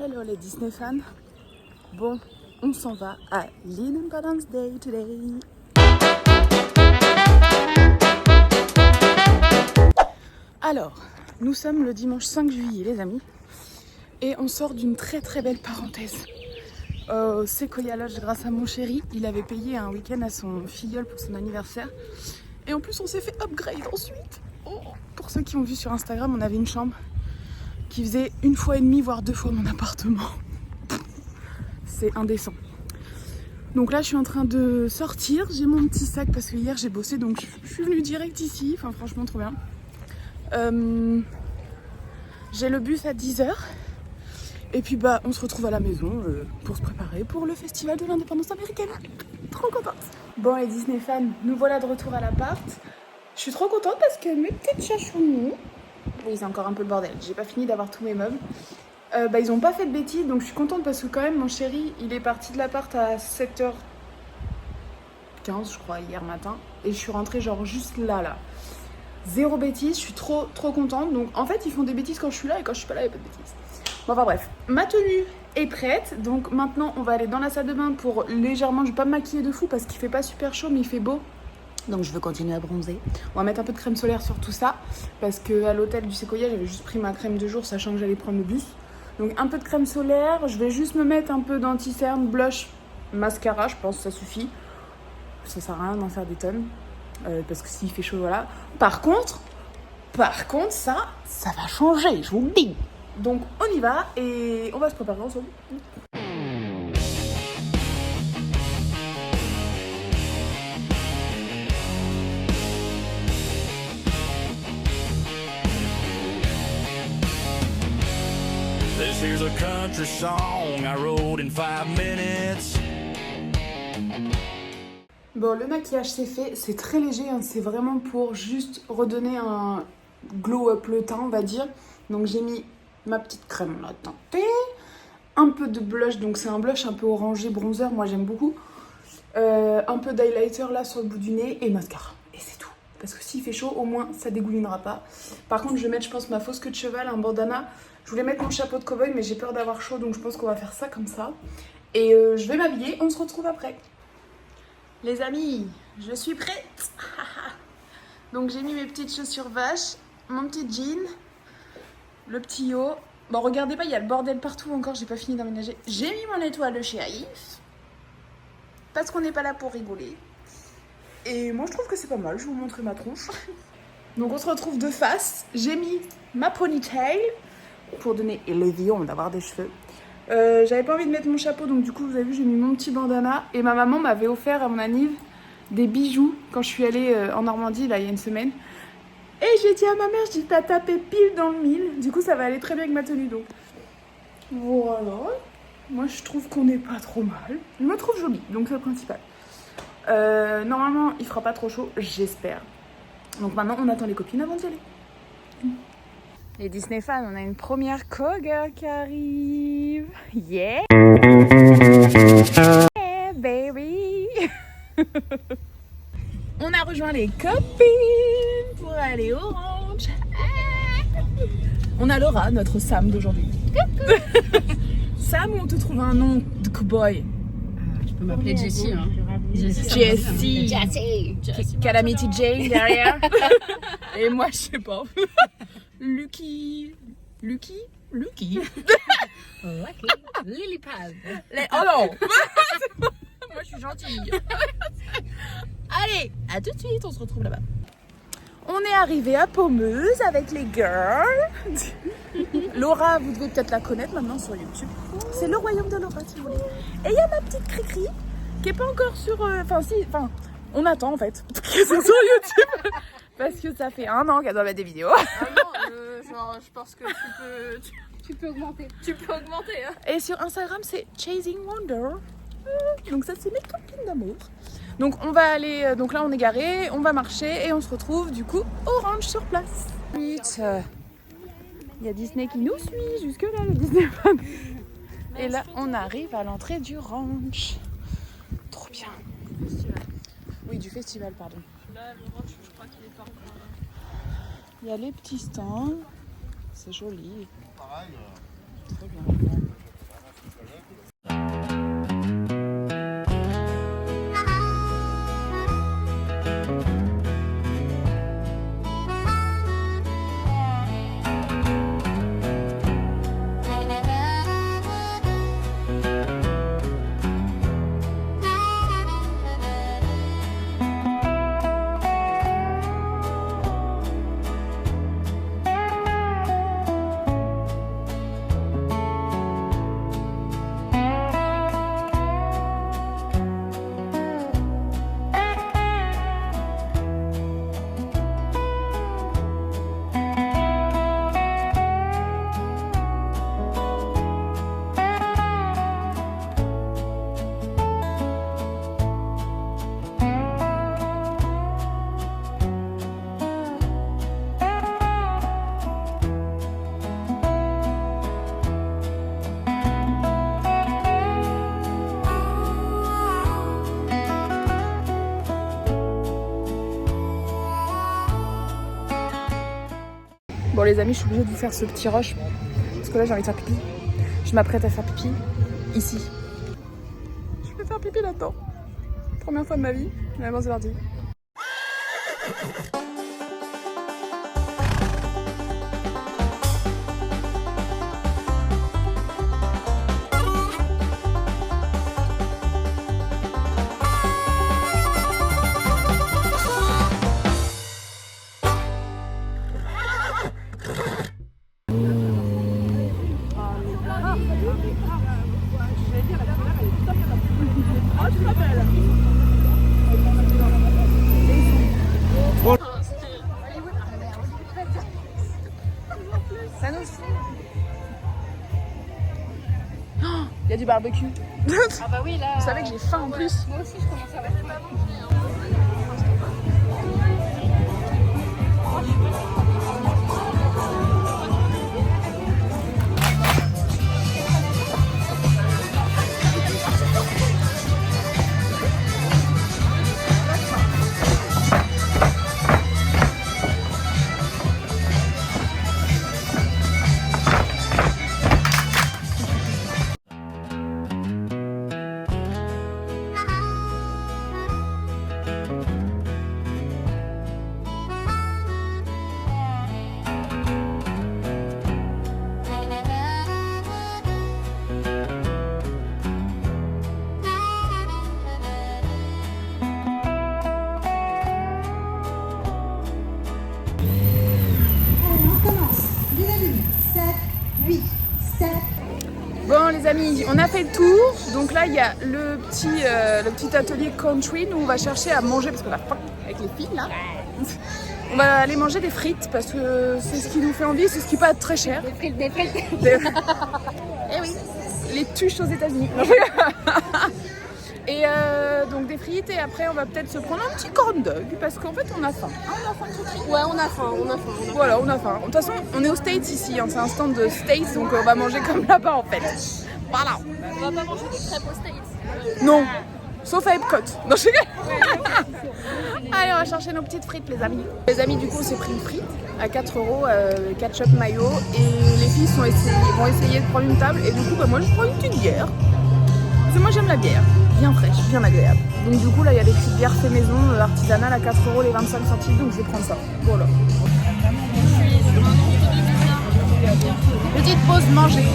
Hello les Disney fans. Bon, on s'en va à l'Independence Day today. Alors, nous sommes le dimanche 5 juillet les amis. Et on sort d'une très très belle parenthèse. Sequoia Lodge grâce à mon chéri. Il avait payé un week-end à son filleul pour son anniversaire. Et en plus on s'est fait upgrade ensuite. Oh, pour ceux qui ont vu sur Instagram, on avait une chambre qui faisait 1,5 fois voire 2 fois mon appartement. C'est indécent. Donc là je suis en train de sortir, j'ai mon petit sac parce que hier j'ai bossé donc je suis venue direct ici, enfin franchement trop bien. J'ai le bus à 10h et puis bah on se retrouve à la maison pour se préparer pour le festival de l'indépendance américaine. Trop contente. Bon les Disney fans, nous voilà de retour à l'appart. Je suis trop contente parce que mes petites chachounous, oui c'est encore un peu le bordel, j'ai pas fini d'avoir tous mes meubles. Ils ont pas fait de bêtises donc je suis contente parce que quand même mon chéri il est parti de l'appart à 7h15 je crois hier matin et je suis rentrée genre juste là. Zéro bêtise, je suis trop contente. Donc en fait ils font des bêtises quand je suis là et quand je suis pas là il n'y a pas de bêtises. Bon enfin bref, ma tenue est prête. Donc maintenant on va aller dans la salle de bain pour légèrement, je vais pas me maquiller de fou parce qu'il fait pas super chaud mais il fait beau. Donc je veux continuer à bronzer. On va mettre un peu de crème solaire sur tout ça parce qu'à l'hôtel du Sequoia j'avais juste pris ma crème de jour sachant que j'allais prendre le bus. Donc un peu de crème solaire, je vais juste me mettre un peu d'anti-cerne, blush, mascara, je pense que ça suffit. Ça sert à rien d'en faire des tonnes, parce que s'il fait chaud, voilà. Par contre, ça va changer, je vous le dis. Donc on y va et on va se préparer ensemble. This here's a country song I wrote in 5 minutes. Bon, le maquillage c'est fait, c'est très léger, hein, c'est vraiment pour juste redonner un glow-up le teint, on va dire. Donc j'ai mis ma petite crème là teintée, un peu de blush, donc c'est un blush un peu orangé, bronzer, moi j'aime beaucoup. Un peu d'highlighter là sur le bout du nez et mascara. Et c'est tout. Parce que s'il fait chaud, au moins ça dégoulinera pas. Par contre, je vais mettre, je pense, ma fausse queue de cheval, un bandana. Je voulais mettre mon chapeau de cow-boy, mais j'ai peur d'avoir chaud, donc je pense qu'on va faire ça comme ça. Et je vais m'habiller, on se retrouve après. Les amis, je suis prête. Donc j'ai mis mes petites chaussures vaches, mon petit jean, le petit haut. Bon, regardez pas, il y a le bordel partout encore, j'ai pas fini d'aménager. J'ai mis mon étoile de chéri, parce qu'on n'est pas là pour rigoler. Et moi je trouve que c'est pas mal, je vais vous montrer ma tronche. Donc on se retrouve de face. J'ai mis ma ponytail pour donner l'illusion d'avoir des cheveux. J'avais pas envie de mettre mon chapeau, donc du coup vous avez vu j'ai mis mon petit bandana. Et ma maman m'avait offert à mon anniv des bijoux quand je suis allée en Normandie là il y a une semaine. Et j'ai dit à ma mère, je dis t'as tapé pile dans le mille. Du coup ça va aller très bien avec ma tenue donc. Voilà. Moi je trouve qu'on n'est pas trop mal. Je me trouve jolie, donc c'est le principal. Normalement il fera pas trop chaud, j'espère. Donc maintenant on attend les copines avant d'y aller. Les Disney fans, on a une première co-girl qui arrive. Yeah! Yeah, baby! On a rejoint les copines pour aller au ranch. On a Laura, notre Sam d'aujourd'hui. Sam, on te trouve un nom de cowboy. Tu peux m'appeler Jessie. Hein. Jessie. Calamity Jane derrière. Et moi, je sais pas. Lucky. Lucky. Lily Pad. Oh non. Moi, je suis gentille. Allez, à tout de suite, on se retrouve là-bas. On est arrivé à Pommeuse avec les girls. Laura, vous devez peut-être la connaître maintenant sur YouTube. C'est le royaume de Laura, si vous voulez. Et il y a ma petite Cricri qui est pas encore sur... on attend en fait qu'elle soit sur YouTube. Parce que ça fait 1 an qu'elle doit mettre des vidéos. Ah non, genre, je pense que tu peux augmenter. Tu peux augmenter. Hein. Et sur Instagram, c'est Chasing Wonder. Donc ça, c'est mes copines d'amour. Donc on va aller, donc là on est garé, on va marcher et on se retrouve du coup au ranch sur place. Vite, il y a Disney qui nous suit jusque là, le Disney fan. Et là on arrive à l'entrée du ranch. Trop bien. Oui, du festival, pardon. Là, le ranch, je crois qu'il est pas encore. Il y a les petits stands, c'est joli. Très bien. Bon les amis, je suis obligée de vous faire ce petit rush parce que là j'ai envie de faire pipi. Je m'apprête à faire pipi ici. Je vais faire pipi là-dedans. Première fois de ma vie. Allez, bon c'est parti. Il y a du barbecue. Ah bah oui, là. Vous savez que j'ai faim en plus. Moi aussi, je commence à avoir faim. Bon les amis, on a fait le tour. Donc là il y a le petit atelier country où on va chercher à manger parce qu'on a faim avec les filles là. On va aller manger des frites parce que c'est ce qui nous fait envie, c'est ce qui peut être très cher. Des frites. Eh oui, les tuches aux États-Unis. Et donc des frites et après on va peut-être se prendre un petit corn dog parce qu'en fait on a faim. On a faim tout de suite. Ouais, on a faim. Voilà, on a faim. De toute façon, on est aux States ici, hein. C'est un stand de States donc on va manger comme là-bas en fait. Voilà. On va pas manger des crêpes aux States. Non, sauf à Epcot. Non, je rigole. Allez, on va chercher nos petites frites les amis. Les amis du coup on s'est pris une frite à 4 €, ketchup mayo et les filles vont essayer de prendre une table et du coup bah, moi je prends une petite bière. Parce que moi j'aime la bière, bien fraîche, bien agréable. Donc du coup là il y a des petites bières fait maison, artisanales à 4 € les 25 centimes, donc je vais prendre ça. Voilà. Petite pause manger.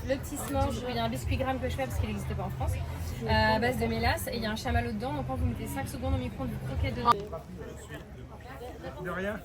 Le petit smange, il y a un biscuit gramme que je fais parce qu'il n'existait pas en France, à base de mélasse et il y a un chamallow dedans. Donc quand vous mettez 5 secondes au micro-ondes, vous croquez dedans. De rien.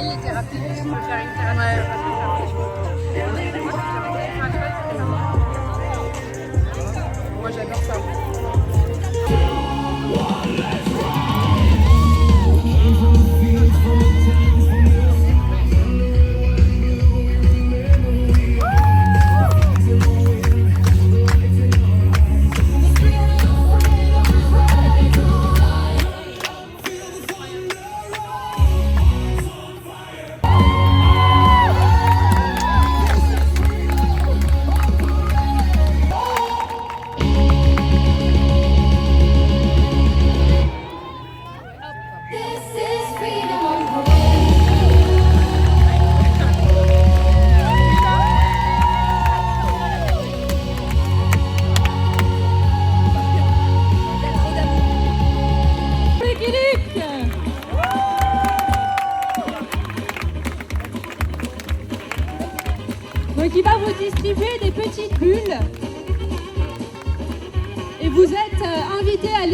Il était rapide, je peux faire une thérapie. Moi j'adore ça. Donc il va vous distribuer des petites bulles et vous êtes invités à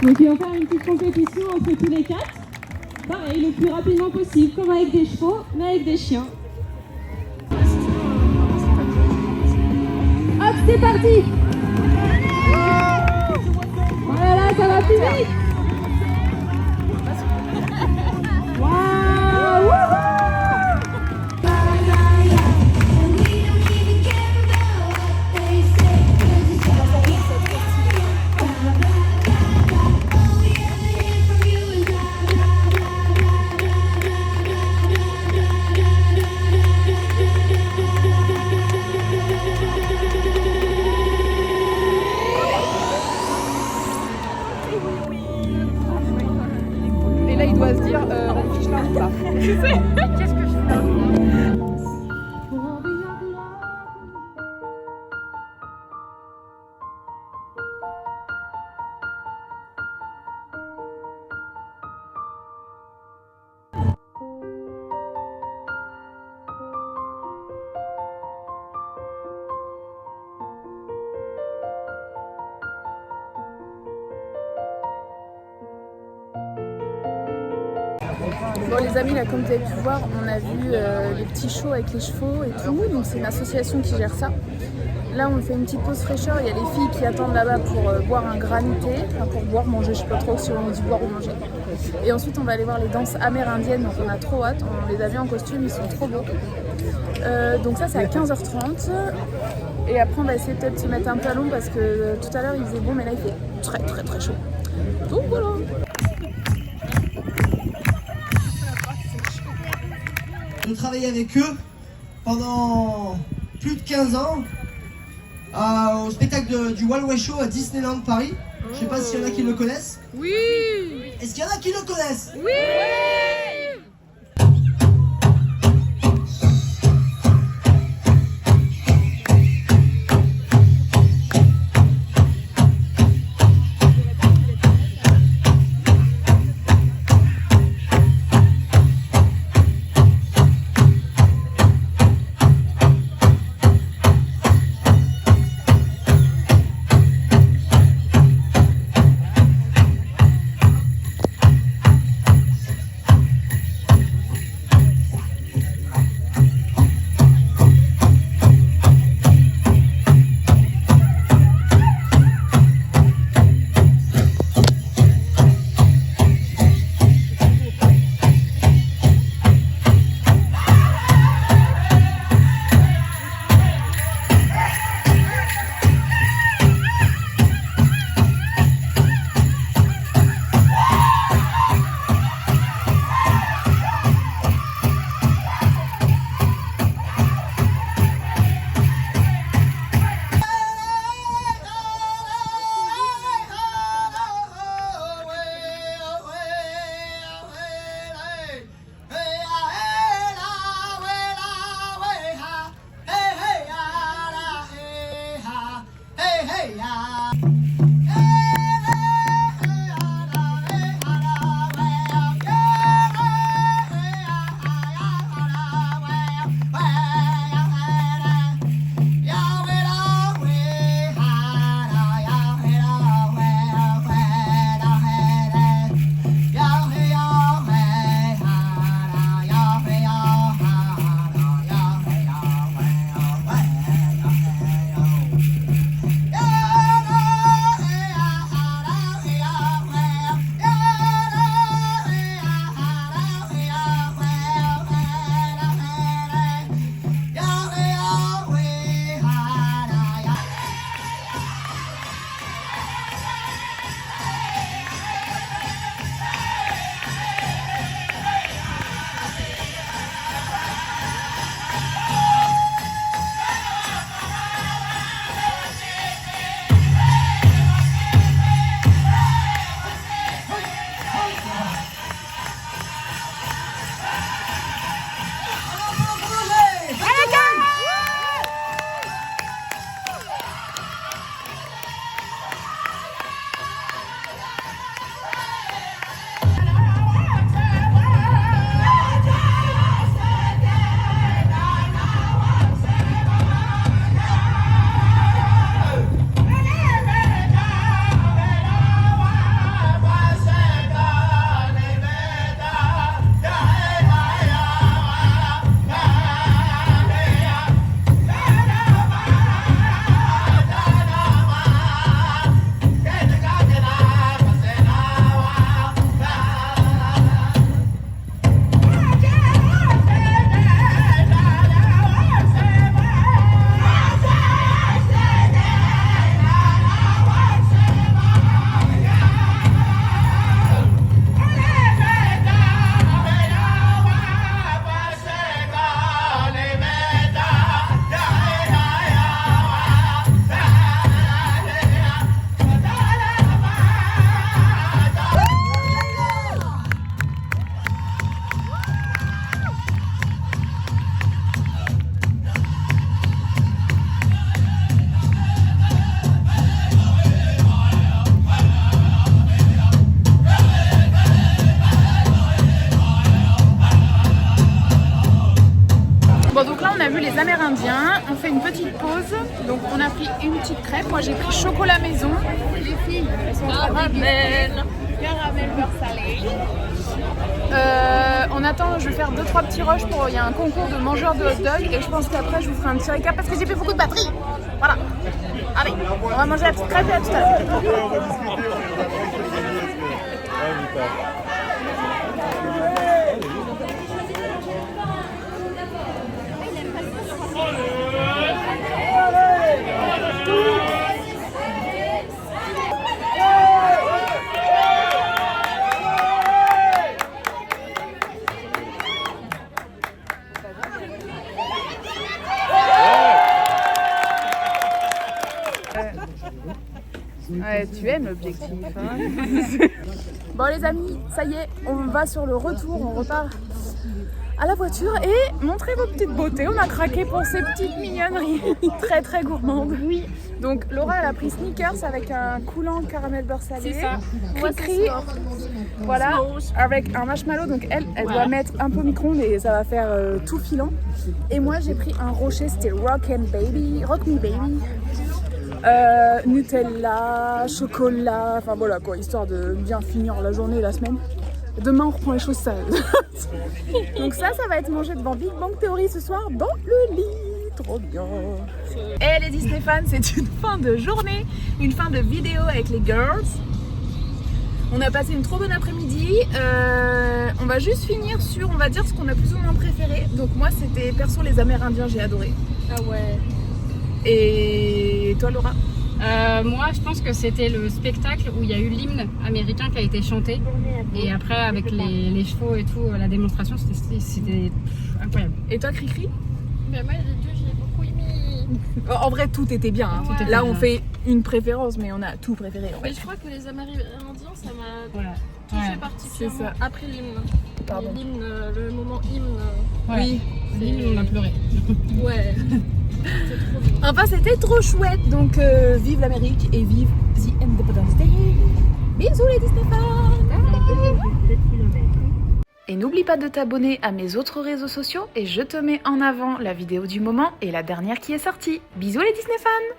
Donc ils vont faire une petite compétition entre tous les 4. Pareil, le plus rapidement possible, comme avec des chevaux, mais avec des chiens. Hop, c'est parti! Voilà, ça va plus vite! Waouh! Et là, il doit se dire, on fiche là ou pas. Qu'est-ce que je fais là? Bon les amis, là comme vous avez pu voir, on a vu les petits shows avec les chevaux et tout, donc c'est une association qui gère ça. Là on fait une petite pause fraîcheur, il y a les filles qui attendent là-bas pour boire un granité, enfin pour boire, manger, je sais pas trop si on dit boire ou manger. Et ensuite on va aller voir les danses amérindiennes, donc on a trop hâte, on les a vus en costume, ils sont trop beaux. Donc ça c'est à 15h30, et après on va essayer peut-être de se mettre un peu à l'ombre parce que tout à l'heure il faisait bon mais là il fait très très très chaud. Donc voilà. De travailler avec eux pendant plus de 15 ans au spectacle du Wild West Show à Disneyland Paris. Je sais pas s'il y en a qui le connaissent. Oui. Est-ce qu'il y en a qui le connaissent? Oui. les Amérindiens. On fait une petite pause. Donc on a pris une petite crêpe. Moi j'ai pris chocolat maison. Les filles, elles sont caramel beurre salé. On attend, je vais faire 2-3 petits rushs pour. Il y a un concours de mangeurs de hot dog et je pense qu'après je vous ferai un petit récap parce que j'ai fait beaucoup de batterie. Voilà. Allez, on va manger la petite crêpe et à tout à l'heure. Ouais, tu aimes l'objectif. Hein. Bon les amis, ça y est, on va sur le retour, on repart à la voiture et montrez vos petites beautés. On a craqué pour ces petites mignonneries très très gourmandes. Oui. Donc Laura elle a pris sneakers avec un coulant caramel beurre salé. C'est ça. Cri-cri. Voilà, avec un marshmallow. Donc elle doit mettre un peu micro-ondes et ça va faire tout filant. Et moi j'ai pris un rocher, c'était Rock Me Baby. Nutella, chocolat, enfin voilà quoi, histoire de bien finir la journée et la semaine. Demain on reprend les choses sérieuses. Donc ça va être mangé devant Big Bang Theory ce soir dans le lit. Trop bien. Et les Disney fans, c'est une fin de journée, une fin de vidéo avec les girls. On a passé une trop bonne après-midi. On va juste finir sur, on va dire, ce qu'on a plus ou moins préféré. Donc moi c'était perso les Amérindiens, j'ai adoré. Ah ouais. Et toi Laura? Moi je pense que c'était le spectacle où il y a eu l'hymne américain qui a été chanté et après avec les chevaux et tout, la démonstration c'était incroyable. Et toi Cricri? Mais moi les deux j'ai beaucoup aimé. En vrai tout était bien, hein. Ouais. Là on fait une préférence mais on a tout préféré en Mais fait. je crois que les Amérindiens ça m'a Voilà. touché Ouais. particulièrement. C'est ça. Après l'hymne. Pardon. L'hymne, le moment hymne. Ouais. Oui. L'hymne, on a pleuré. Ouais. C'est trop bien. Enfin c'était trop chouette, donc vive l'Amérique et vive The Independence Day. Bisous les Disney fans. Et n'oublie pas de t'abonner à mes autres réseaux sociaux et je te mets en avant la vidéo du moment et la dernière qui est sortie. Bisous les Disney fans.